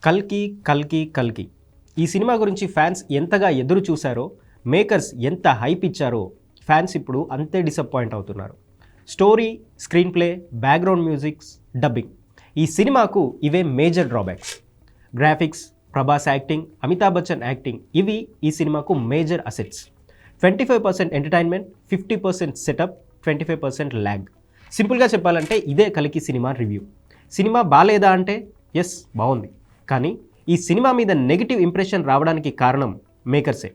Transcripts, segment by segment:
కల్కి కల్కి కల్కి ఈ సినిమా గురించి ఫ్యాన్స్ ఎంతగా ఎదురు చూశారో, మేకర్స్ ఎంత హైప్ ఇచ్చారో ఫ్యాన్స్ ఇప్పుడు అంతే డిసప్పాయింట్ అవుతున్నారు. Story, screen play, background musics, dubbing, ఈ సినిమాకు ఇవే major drawbacks. Graphics, Prabhas acting, Amitabh Bachchan acting, ఇవి ఈ సినిమాకు major assets. 25% entertainment, 50% setup, 25% lag. సింపుల్గా చెప్పాలంటే ఇదే కల్కి సినిమా రివ్యూ. సినిమా బాలేదా అంటే ఎస్, బాగుంది. కానీ ఈ సినిమా మీద నెగిటివ్ ఇంప్రెషన్ రావడానికి కారణం మేకర్సే.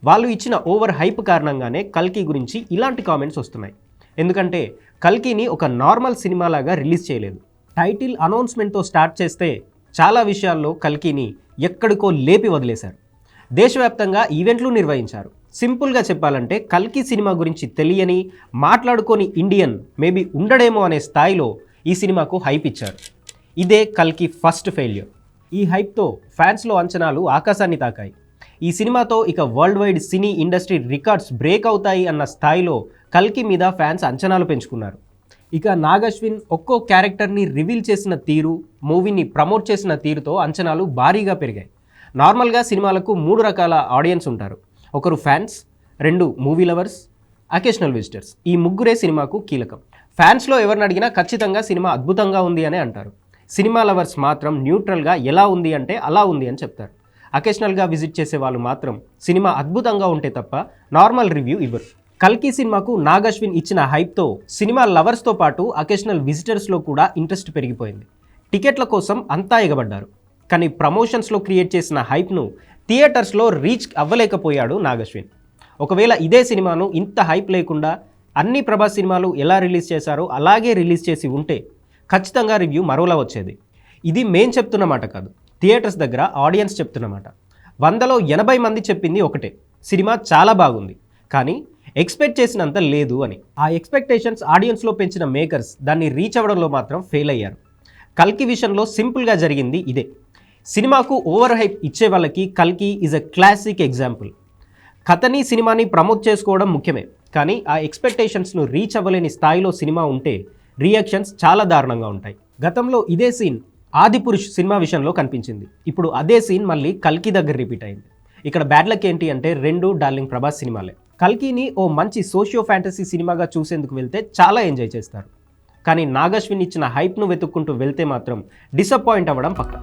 వాళ్ళు ఇచ్చిన ఓవర్ హైప్ కారణంగానే కల్కి గురించి ఇలాంటి కామెంట్స్ వస్తున్నాయి. ఎందుకంటే కల్కిని ఒక నార్మల్ సినిమాలాగా రిలీజ్ చేయలేదు. టైటిల్ అనౌన్స్మెంట్తో స్టార్ట్ చేస్తే చాలా విషయాల్లో కల్కిని ఎక్కడికో లేపి వదిలేశారు. దేశవ్యాప్తంగా ఈవెంట్లు నిర్వహించారు. సింపుల్గా చెప్పాలంటే కల్కి సినిమా గురించి తెలియని, మాట్లాడుకొని ఇండియన్ మేబీ ఉండడేమో అనే స్థాయిలో ఈ సినిమాకు హైప్ ఇచ్చారు. ఇదే కల్కి ఫస్ట్ ఫెయిల్యూర్. ఈ హైప్తో ఫ్యాన్స్లో అంచనాలు ఆకాశాన్ని తాకాయి. ఈ సినిమాతో ఇక world wide cine industry records break అవుతాయి అన్న స్థాయిలో కల్కి మీద ఫ్యాన్స్ అంచనాలు పెంచుకున్నారు. ఇక నాగ్ అశ్విన్ ఒక్కో క్యారెక్టర్ని రివీల్ చేసిన తీరు, మూవీని ప్రమోట్ చేసిన తీరుతో అంచనాలు భారీగా పెరిగాయి. నార్మల్గా సినిమాలకు 3 రకాల ఆడియన్స్ ఉంటారు. ఒకరు fans, 2 movie lovers, occasional visitors. ఈ ముగ్గురే సినిమాకు కీలకం. ఫ్యాన్స్లో ఎవరిని అడిగినా ఖచ్చితంగా సినిమా అద్భుతంగా ఉంది అనే అంటారు. సినిమా లవర్స్ మాత్రం న్యూట్రల్గా ఎలా ఉంది అంటే అలా ఉంది అని చెప్తారు. అకేషనల్గా విజిట్ చేసే వాళ్ళు మాత్రం సినిమా అద్భుతంగా ఉంటే తప్ప నార్మల్ రివ్యూ ఇవ్వరు. కల్కి సినిమాకు నాగ్ అశ్విన్ ఇచ్చిన హైప్తో సినిమా లవర్స్తో పాటు అకేషనల్ విజిటర్స్లో కూడా ఇంట్రెస్ట్ పెరిగిపోయింది. టికెట్ల కోసం అంతా ఎగబడ్డారు. కానీ ప్రమోషన్స్లో క్రియేట్ చేసిన హైప్ను థియేటర్స్లో రీచ్ అవ్వలేకపోయాడు నాగ్ అశ్విన్. ఒకవేళ ఇదే సినిమాను ఇంత హైప్ లేకుండా అన్ని ప్రభాస్ సినిమాలు ఎలా రిలీజ్ చేశారో అలాగే రిలీజ్ చేసి ఉంటే ఖచ్చితంగా రివ్యూ మరోలా వచ్చేది. ఇది మేం చెప్తున్నమాట కాదు, థియేటర్స్ దగ్గర ఆడియన్స్ చెప్తున్నమాట. 100లో 80 మంది చెప్పింది ఒకటే, సినిమా చాలా బాగుంది కానీ ఎక్స్పెక్ట్ చేసినంత లేదు అని. ఆ ఎక్స్పెక్టేషన్స్ ఆడియన్స్లో పెంచిన మేకర్స్ దాన్ని రీచ్ అవ్వడంలో మాత్రం ఫెయిల్ అయ్యారు. కల్కి విషయంలో సింపుల్గా జరిగింది ఇదే. సినిమాకు ఓవర్ హైప్ ఇచ్చే వాళ్ళకి కల్కి ఈజ్ అ క్లాసిక్ ఎగ్జాంపుల్. కథని, సినిమాని ప్రమోట్ చేసుకోవడం ముఖ్యమే, కానీ ఆ ఎక్స్పెక్టేషన్స్ను రీచ్ అవ్వలేని స్థాయిలో సినిమా ఉంటే రియాక్షన్స్ చాలా దారుణంగా ఉంటాయి. గతంలో ఇదే సీన్ ఆదిపురుష్ సినిమా విషయంలో కనిపించింది. ఇప్పుడు అదే సీన్ మళ్ళీ కల్కి దగ్గర రిపీట్ అయింది. ఇక్కడ బ్యాడ్ లక్ ఏంటి అంటే 2 డార్లింగ్ ప్రభాస్ సినిమాలే. కల్కిని ఓ మంచి సోషియో ఫ్యాంటసీ సినిమాగా చూసేందుకు వెళ్తే చాలా ఎంజాయ్ చేస్తారు. కానీ నాగ్ అశ్విన్ ఇచ్చిన హైప్ను వెతుక్కుంటూ వెళ్తే మాత్రం డిసప్పాయింట్ అవ్వడం పక్కా.